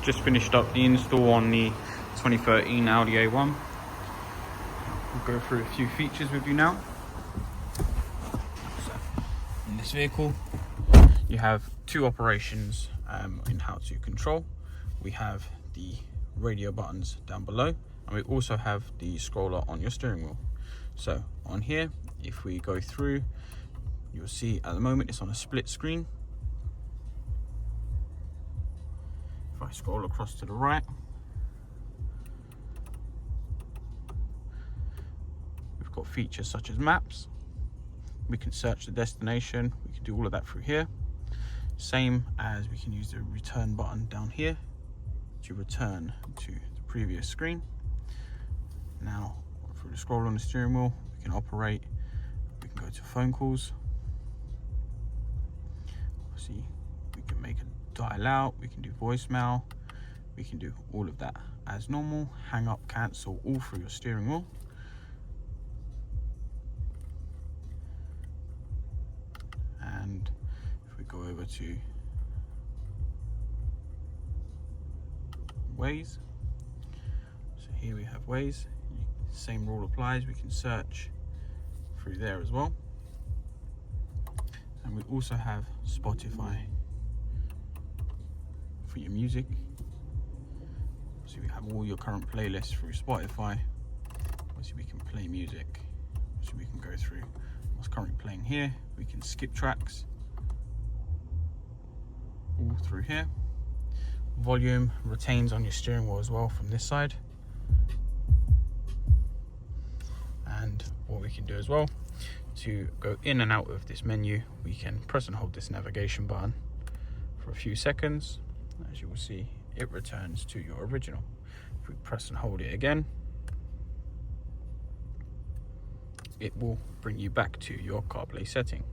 Just finished up the install on the 2013 Audi A1. We'll go through a few features with you now. So, in this vehicle, you have two operations in how to control. We have the radio buttons down below, and we also have the scroller on your steering wheel. So on here, if we go through, you'll see at the moment it's on a split screen. If I scroll across to the right, we've got features such as maps. We can search the destination. We can do all of that through here. Same as we can use the return button down here to return to the previous screen. Now, through the scroll on the steering wheel, we can operate. We can go to phone calls. Obviously, we can make a dial out, we can do voicemail, we can do all of that as normal. Hang up, cancel, all through your steering wheel. And if we go over to Waze, so here we have Waze. Same rule applies, we can search through there as well. And we also have Spotify for your music. So we have all your current playlists through Spotify. Obviously we can play music. So we can go through what's currently playing here. We can skip tracks all through here. Volume retains on your steering wheel as well from this side. And what we can do as well, to go in and out of this menu, we can press and hold this navigation button for a few seconds. As you will see, it returns to your original. If we press and hold it again, it will bring you back to your CarPlay setting.